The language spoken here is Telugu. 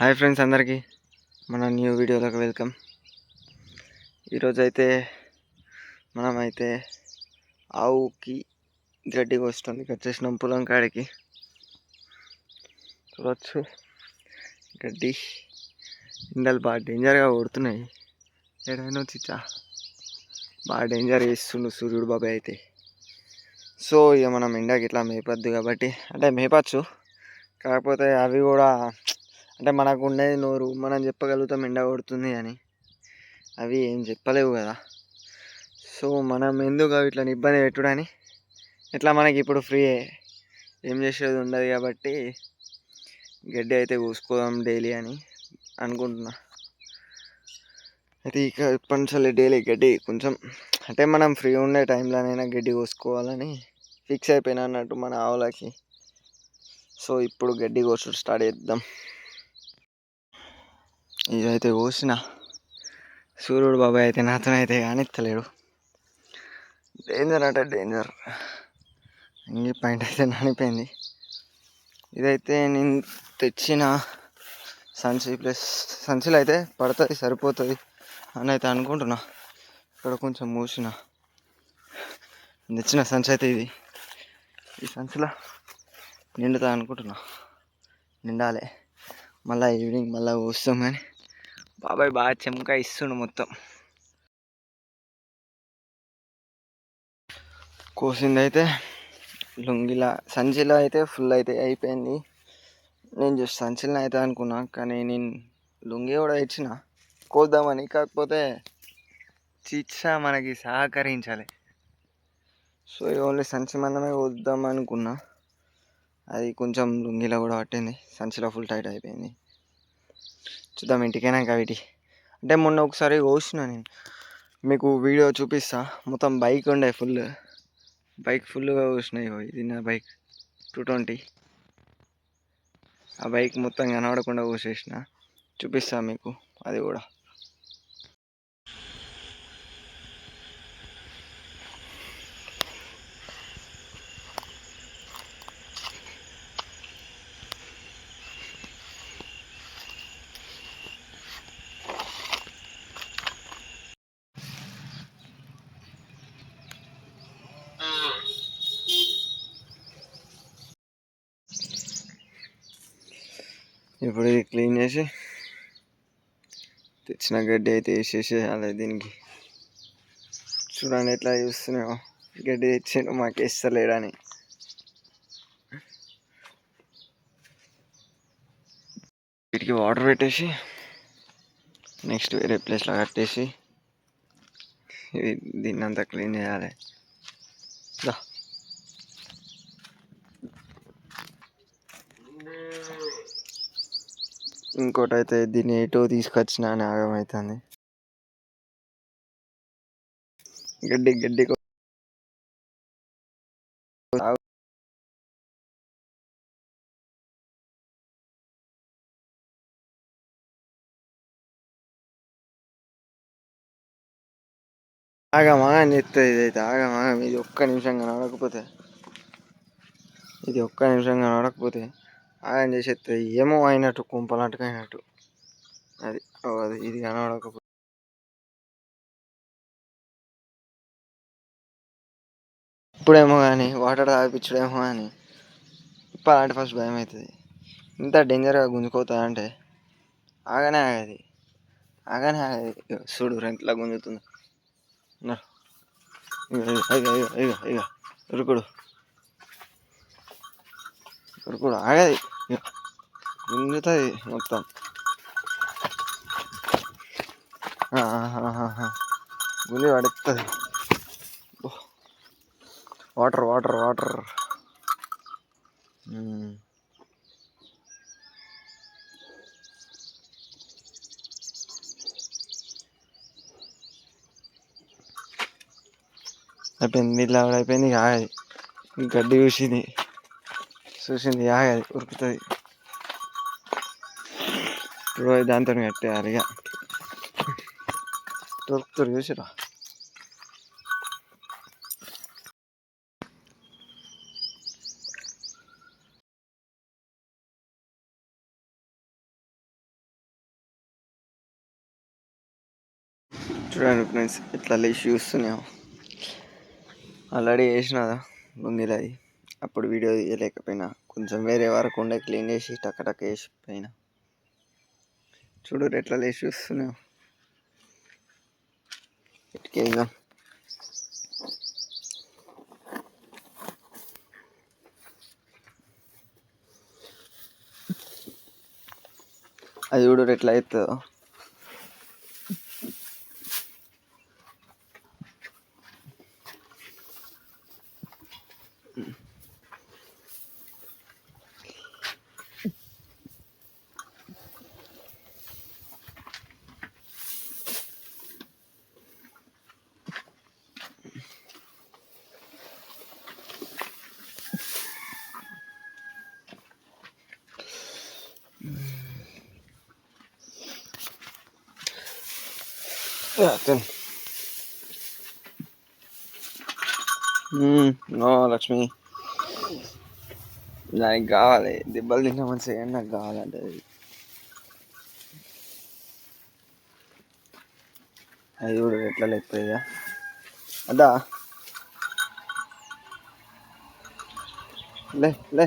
హాయ్ ఫ్రెండ్స్, అందరికీ మన న్యూ వీడియోలోకి వెల్కమ్. ఈరోజైతే మనమైతే ఆవుకి గడ్డి కోస్తుంది వచ్చేసినాం పొలం కాడికి. చూడవచ్చు గడ్డి ఎండలు బాగా డేంజర్గా కొడుతున్నాయి. ఏడైనా చిచ్చా బాగా డేంజర్ చేస్తుండు సూర్యుడు బాబాయ్ అయితే. సో ఇక మనం ఎండకి ఇట్లా మేపద్దు కాబట్టి, అంటే మేపచ్చు, కాకపోతే అవి కూడా అంటే మనకు ఉండేది నోరు, మనం చెప్పగలుగుతాం ఎండ కొడుతుంది అని, అవి ఏం చెప్పలేవు కదా. సో మనం ఎందుకు ఇట్లా ఇబ్బంది పెట్టుడని, ఇట్లా మనకి ఇప్పుడు ఫ్రీ, ఏం చేసేది ఉండదు కాబట్టి గడ్డి అయితే కోసుకోదాం డైలీ అని అనుకుంటున్నా. అయితే ఇక ఇప్పటి నుంచి డైలీ గడ్డి కొంచెం, అంటే మనం ఫ్రీ ఉండే టైంలోనైనా గడ్డి కోసుకోవాలని ఫిక్స్ అయిపోయినా అన్నట్టు మన ఆవులకి. సో ఇప్పుడు గడ్డి కోసుడు స్టార్ట్ చేద్దాం. ఇదైతే కోసిన సూర్యుడు బాబాయ్ అయితే నాతోనైతే కానిత్తలేడు. డేంజర్ అంటే డేంజర్. ఇంగి పాయింట్ అయితే నానిపోయింది. ఇదైతే నేను తెచ్చిన సంచి, ప్లస్ సంచిలో అయితే పడుతుంది, సరిపోతుంది అని అయితే అనుకుంటున్నా. ఇక్కడ కొంచెం మూసిన తెచ్చిన సంచి అయితే ఇది, ఈ సంచిలో నిండుతా అనుకుంటున్నా. నిండాలి, మళ్ళీ ఈవినింగ్ మళ్ళీ వస్తాం. కానీ బాబాయ్ బాగా చెమక ఇస్తుండు మొత్తం. కోసింది అయితే లుంగిలా, సంచిలో అయితే ఫుల్ అయితే అయిపోయింది. నేను జస్ట్ సంచిలో అయితే అనుకున్నా, కానీ నేను లుంగి కూడా ఇచ్చిన కోద్దామని. కాకపోతే చిచ్చా మనకి సహకరించాలి. సో ఓన్లీ సంచి మందమే కోద్దాం అనుకున్నా. అది కొంచెం లుంగిలో కూడా పట్టింది, సంచిలో ఫుల్ టైట్ అయిపోయింది. చూద్దాం ఇంటికైనాక వీటి. అంటే మొన్న ఒకసారి కోసిన, నేను మీకు వీడియో చూపిస్తా. మొత్తం బైక్ ఉండే బైక్ ఫుల్గా కోసినాయి. ఇది నా బైక్ 220. ఆ బైక్ మొత్తం కనబడకుండా కోసేసిన, చూపిస్తా మీకు అది కూడా. ఇప్పుడు ఇది క్లీన్ చేసి తెచ్చిన గడ్డి అయితే వేసేసేయాలి దీనికి. చూడండి ఎట్లా చూస్తున్నామో, గడ్డి తెచ్చిండు మాకు వేస్తలేడని. వీటికి వాటర్ పెట్టేసి నెక్స్ట్ వేరే ప్లేస్లో కట్టేసి ఇది దీన్ని అంతా క్లీన్ చేయాలి. ఇంకోటి అయితే దీన్ని ఎటో తీసుకొచ్చిన అని ఆగమవుతుంది. గడ్డి ఆగమాగా అని చెప్తుంది. ఇదైతే ఆగమాగం. ఇది ఒక్క నిమిషం కనబడకపోతే ఆగం చేసేస్తుంది. ఏమో అయినట్టు, కుంపలాంటికి అయినట్టు. అది ఇది కనబడకపోతే ఇప్పుడేమో కానీ వాటర్ తాగిపించడేమో కానీ ఇప్పాలంటే ఫస్ట్ భయం అవుతుంది. ఇంత డేంజర్గా గుంజుకోతుంది అంటే ఆగనే ఆగది. చూడు రెంట్లా గుంజుతుంది. ఇక ఉరుకుడు ఆగది, గుంజుతుంది మొత్తం. గుంజి పడుతుంది. వాటర్ అయిపోయింది. నీళ్ళు అయిపోయింది. ఆగది. గడ్డి చూసింది ఆగది, ఉరుకుతుంది. ఇప్పుడు దాంతో కట్టేయాలి. ఇక దొరుకుతుంది, చూసిరా. చూడండి ఫ్రెండ్స్ ఎట్లా లేచి చూస్తున్నాము. ఆల్రెడీ వేసిన లుంగిలు అది, అప్పుడు వీడియో తీయలేకపోయినా, కొంచెం వేరే వరకు ఉండే క్లీన్ చేసి టక్క వేసిపోయినా. చూడు ఎట్లా లేచి చూస్తున్నావు. ఇటుకేగా అది చూడు ఎట్లా అవుతుందో. నో లక్ష్మి, దానికి కావాలి దెబ్బలు తిన్నా మంచిగా, కానీ నాకు కావాలంటే అది కూడా ఎట్లా లేకపోయా అదా. లే లే